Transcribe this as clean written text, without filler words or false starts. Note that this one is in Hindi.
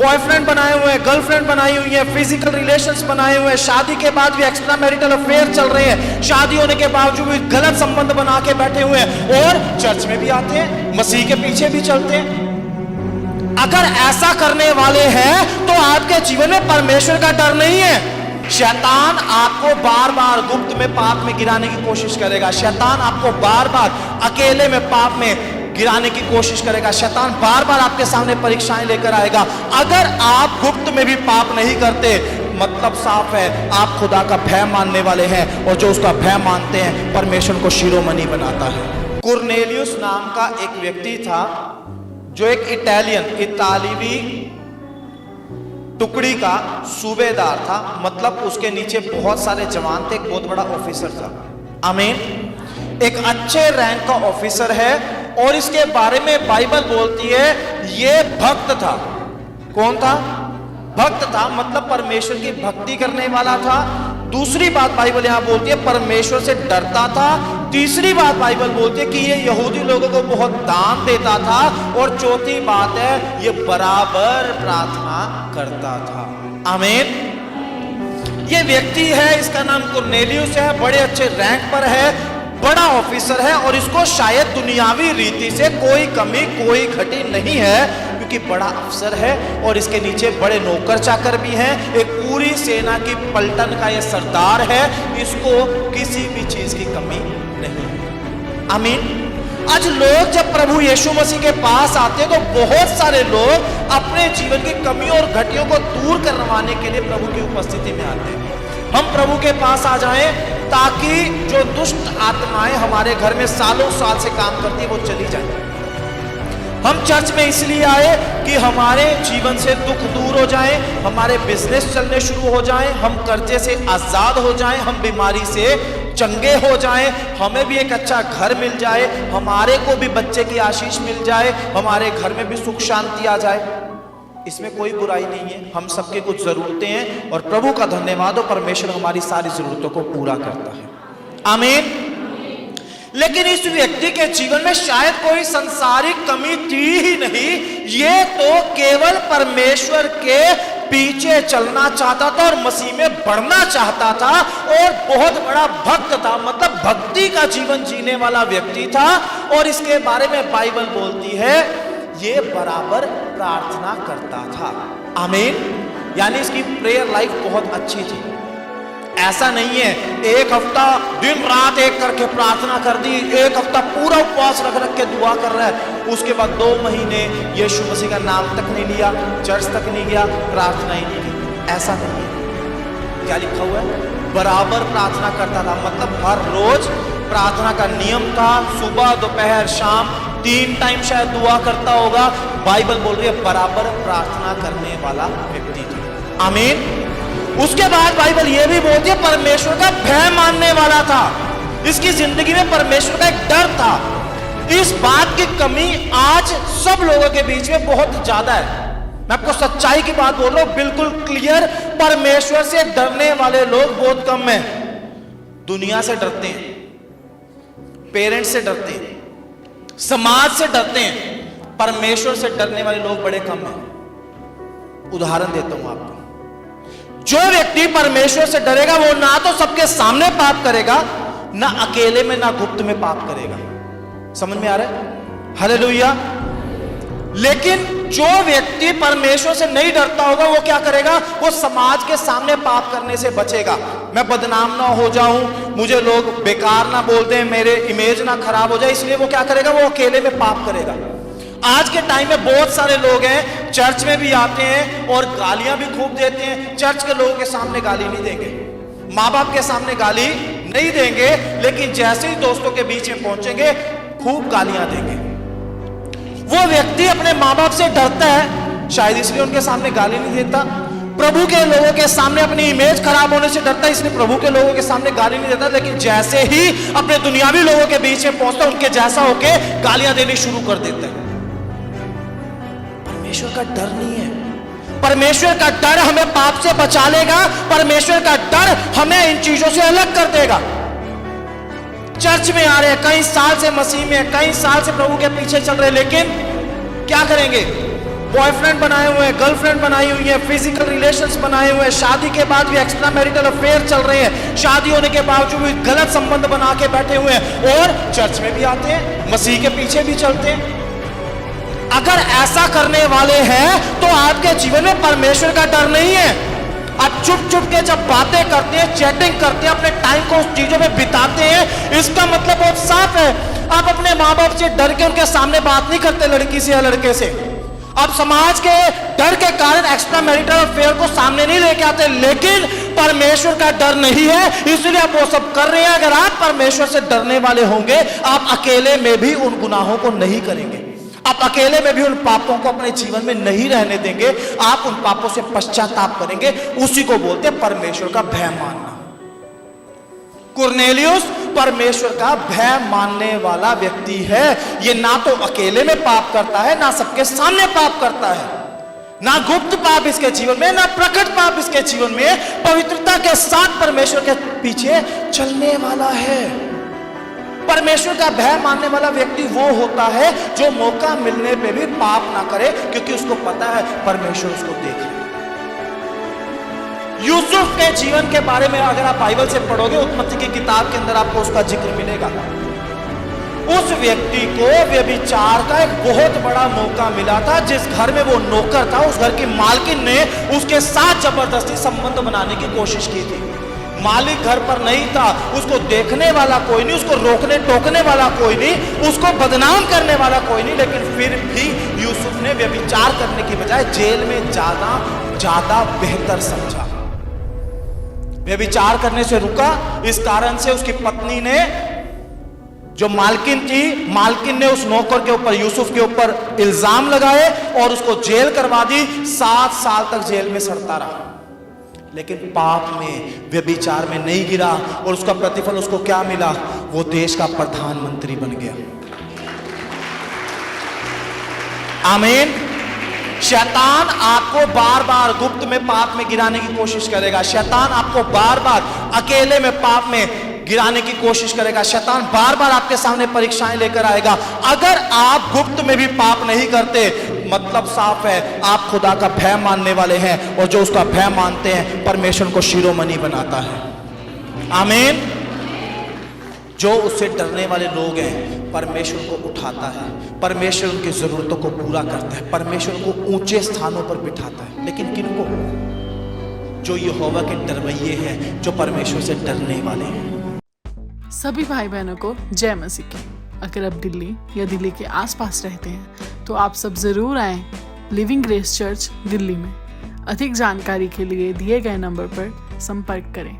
बॉयफ्रेंड बनाए हुए हैं, गर्लफ्रेंड बनाई हुई है, फिजिकल रिलेशंस बनाए हुए हैं, शादी के बाद भी एक्स्ट्रा मैरिटल अफेयर चल रहे हैं, शादी होने के बावजूद भी गलत संबंध बना के बैठे हुए हैं और चर्च में भी आते हैं, मसीह के पीछे भी चलते हैं। अगर ऐसा करने वाले हैं तो आपके जीवन में परमेश्वर का डर नहीं है। शैतान आपको बार बार गुप्त में पाप में गिराने की कोशिश करेगा। शैतान आपको बार बार अकेले में पाप में गिराने की कोशिश करेगा। शैतान बार बार आपके सामने परीक्षाएं लेकर आएगा। अगर आप गुप्त में भी पाप नहीं करते, मतलब साफ है, आप खुदा का भय मानने वाले हैं, और जो उसका भय मानते हैं परमेश्वर को शिरोमणि बनाता है। कुरनेलियुस नाम का एक व्यक्ति था जो एक इतालवी टुकड़ी का सूबेदार था, मतलब उसके नीचे बहुत सारे जवान थे, एक बहुत बड़ा ऑफिसर था। आमीन। एक अच्छे रैंक का ऑफिसर है और इसके बारे में बाइबल बोलती है ये भक्त था। कौन था? भक्त था, मतलब परमेश्वर की भक्ति करने वाला था। दूसरी बात बाइबल यहां बोलती है परमेश्वर से डरता था। तीसरी बात बाइबल बोलती है कि ये यहूदी लोगों को बहुत दान देता था। और चौथी बात है ये बराबर प्रार्थना करता था। आमीन। ये व्यक्ति है, इसका नाम कुरनेलियुस है, बड़े अच्छे रैंक पर है, बड़ा ऑफिसर है, और इसको शायद दुनियावी रीति से कोई कमी कोई घटी नहीं है, क्योंकि बड़ा अफसर है और इसके नीचे बड़े नौकर चाकर भी हैं। एक पूरी सेना की पलटन का ये सरदार है, इसको किसी भी चीज की कमी नहीं है। आमीन। आज लोग जब प्रभु यीशु मसीह के पास आते हैं तो बहुत सारे लोग अपने जीवन की कमियों और घटियों को दूर करवाने के लिए प्रभु की उपस्थिति में आते हैं। हम प्रभु के पास आ जाएं ताकि जो दुष्ट आत्माएं हमारे घर में सालों साल से काम करती है वो चली जाए। हम चर्च में इसलिए आए कि हमारे जीवन से दुख दूर हो जाए, हमारे बिजनेस चलने शुरू हो जाए, हम कर्जे से आजाद हो जाएं, हम बीमारी से चंगे हो जाएं, हमें भी एक अच्छा घर मिल जाए, हमारे को भी बच्चे की आशीष मिल जाए, हमारे घर में भी सुख शांति आ जाए। इसमें कोई बुराई नहीं है, हम सबके कुछ जरूरतें हैं और प्रभु का धन्यवाद हो, परमेश्वर हमारी सारी जरूरतों को पूरा करता है। आमीन। लेकिन इस व्यक्ति के जीवन में शायद कोई संसारिक कमी थी ही नहीं, ये तो केवल परमेश्वर के पीछे चलना चाहता था और मसीह में बढ़ना चाहता था और बहुत बड़ा भक्त था, मतलब भक्ति का जीवन जीने वाला व्यक्ति था। और इसके बारे में बाइबल बोलती है ये बराबर प्रार्थना करता था। आमीन। यानी इसकी प्रेयर लाइफ बहुत अच्छी थी। ऐसा नहीं है एक हफ्ता दिन रात एक करके प्रार्थना कर दी, एक हफ्ता पूरा उपवास रख रख के दुआ कर रहा है, उसके बाद 2 महीने यीशु मसीह का नाम तक नहीं लिया, चर्च तक नहीं गया, प्रार्थना ही नहीं की। ऐसा नहीं है। क्या लिखा हुआ है? बराबर प्रार्थना करता था, मतलब हर रोज प्रार्थना का नियम था, सुबह दोपहर शाम 3 टाइम शायद दुआ करता होगा। बाइबल बोल रही है बराबर प्रार्थना करने वाला व्यक्ति था। आमीन। उसके बाद बाइबल यह भी बोलती है परमेश्वर का भय मानने वाला था। इसकी जिंदगी में परमेश्वर का एक डर था। इस बात की कमी आज सब लोगों के बीच में बहुत ज्यादा है। मैं आपको सच्चाई की बात बोल रहा हूं, बिल्कुल क्लियर। परमेश्वर से डरने वाले लोग बहुत कम हैं। दुनिया से डरते हैं, पेरेंट्स से डरते हैं, समाज से डरते हैं, परमेश्वर से डरने वाले लोग बड़े कम हैं। उदाहरण देता हूं आपको। जो व्यक्ति परमेश्वर से डरेगा वो ना तो सबके सामने पाप करेगा, ना अकेले में, ना गुप्त में पाप करेगा। समझ में आ रहा है? हालेलुया। लेकिन जो व्यक्ति परमेश्वर से नहीं डरता होगा वो क्या करेगा? वो समाज के सामने पाप करने से बचेगा। मैं बदनाम ना हो जाऊं, मुझे लोग बेकार ना बोल दें, मेरे इमेज ना खराब हो जाए, इसलिए वो क्या करेगा? वो अकेले में पाप करेगा। आज के टाइम में बहुत सारे लोग हैं, चर्च में भी आते हैं और गालियां भी खूब देते हैं। चर्च के लोगों के सामने गाली नहीं देंगे, माँ बाप के सामने गाली नहीं देंगे, लेकिन जैसे ही दोस्तों के बीच में पहुंचेंगे खूब गालियां देंगे। वो व्यक्ति अपने माँ बाप से डरता है, शायद इसलिए उनके सामने गाली नहीं देता। प्रभु के लोगों के सामने अपनी इमेज खराब होने से डरता है, इसलिए प्रभु के लोगों के सामने गाली नहीं देता। लेकिन जैसे ही अपने दुनियावी लोगों के बीच में पहुंचता है, उनके जैसा होके गालियां देनी शुरू कर देता है। परमेश्वर का डर नहीं है। परमेश्वर का डर हमें पाप से बचा लेगा। परमेश्वर का डर हमें इन चीजों से अलग कर देगा। चर्च में आ रहे हैं, कई साल से मसीह में, कई साल से प्रभु के पीछे चल रहे हैं, लेकिन क्या करेंगे? बॉयफ्रेंड बनाए हुए हैं, गर्लफ्रेंड बनाई हुई है, फिजिकल रिलेशंस बनाए हुए हैं, शादी के बाद भी एक्स्ट्रा मैरिटल अफेयर चल रहे हैं, शादी होने के बावजूद भी गलत संबंध बना के बैठे हुए हैं और चर्च में भी आते हैं, मसीह के पीछे भी चलते हैं। अगर ऐसा करने वाले हैं तो आपके जीवन में परमेश्वर का डर नहीं है। आप चुप चुप के जब बातें करते हैं, चैटिंग करते हैं, अपने टाइम को उस चीजों में बिताते हैं, इसका मतलब बहुत साफ है, आप अपने माँ बाप से डर के उनके सामने बात नहीं करते लड़की से या लड़के से। आप समाज के डर के कारण एक्स्ट्रा मैरिटल अफेयर को सामने नहीं लेके आते, लेकिन परमेश्वर का डर नहीं है, इसलिए आप वो सब कर रहे हैं। अगर आप परमेश्वर से डरने वाले होंगे, आप अकेले में भी उन गुनाहों को नहीं करेंगे, आप अकेले में भी उन पापों को अपने जीवन में नहीं रहने देंगे, आप उन पापों से पश्चाताप करेंगे। उसी को बोलते हैं परमेश्वर का भय मानना। कुरनेलियुस परमेश्वर का भय मानने वाला व्यक्ति है। ये ना तो अकेले में पाप करता है, ना सबके सामने पाप करता है, ना गुप्त पाप इसके जीवन में, ना प्रकट पाप इसके जीवन में, पवित्रता के साथ परमेश्वर के पीछे चलने वाला है। परमेश्वर का भय मानने वाला व्यक्ति वो होता है जो मौका मिलने पे भी पाप ना करे, क्योंकि उसको पता है परमेश्वर उसको देख रहा है। यूसुफ के जीवन के बारे में अगर आप बाइबल से पढ़ोगे, उत्पत्ति की किताब के अंदर आपको उसका जिक्र मिलेगा। उस व्यक्ति को व्यभिचार का एक बहुत बड़ा मौका मिला था। जिस घर में वो नौकर था, उस घर की मालकिन ने उसके साथ जबरदस्ती संबंध बनाने की कोशिश की थी। मालिक घर पर नहीं था, उसको देखने वाला कोई नहीं, उसको रोकने टोकने वाला कोई नहीं, उसको बदनाम करने वाला कोई नहीं, लेकिन फिर भी यूसुफ ने व्यभिचार करने की बजाय जेल में ज्यादा बेहतर समझा। व्यभिचार करने से रुका। इस कारण से उसकी पत्नी ने, जो मालकिन थी, मालकिन ने उस नौकर के ऊपर, यूसुफ के ऊपर इल्जाम लगाए और उसको जेल करवा दी। 7 साल तक जेल में सड़ता रहा, लेकिन पाप में, व्यभिचार में नहीं गिरा। और उसका प्रतिफल उसको क्या मिला? वो देश का प्रधानमंत्री बन गया। आमीन। शैतान आपको बार बार गुप्त में पाप में गिराने की कोशिश करेगा। शैतान आपको बार बार अकेले में पाप में गिराने की कोशिश करेगा। शैतान बार बार आपके सामने परीक्षाएं लेकर आएगा। अगर आप गुप्त में भी पाप नहीं करते, मतलब साफ है, आप खुदा का भय मानने वाले हैं, और जो उसका भय मानते हैं परमेश्वर को शिरोमणि बनाता है। आमीन। जो उससे डरने वाले लोग हैं, परमेश्वर को उठाता है, परमेश्वर उनकी जरूरतों को पूरा करता है, परमेश्वर को ऊंचे स्थानों पर बिठाता है। लेकिन किनको? जो यहोवा के डरवैये हैं, जो परमेश्वर से डरने वाले हैं। सभी भाई बहनों को जय मसीह की। अगर आप दिल्ली या दिल्ली के आसपास रहते हैं तो आप सब जरूर आएं लिविंग ग्रेस चर्च दिल्ली में। अधिक जानकारी के लिए दिए गए नंबर पर संपर्क करें।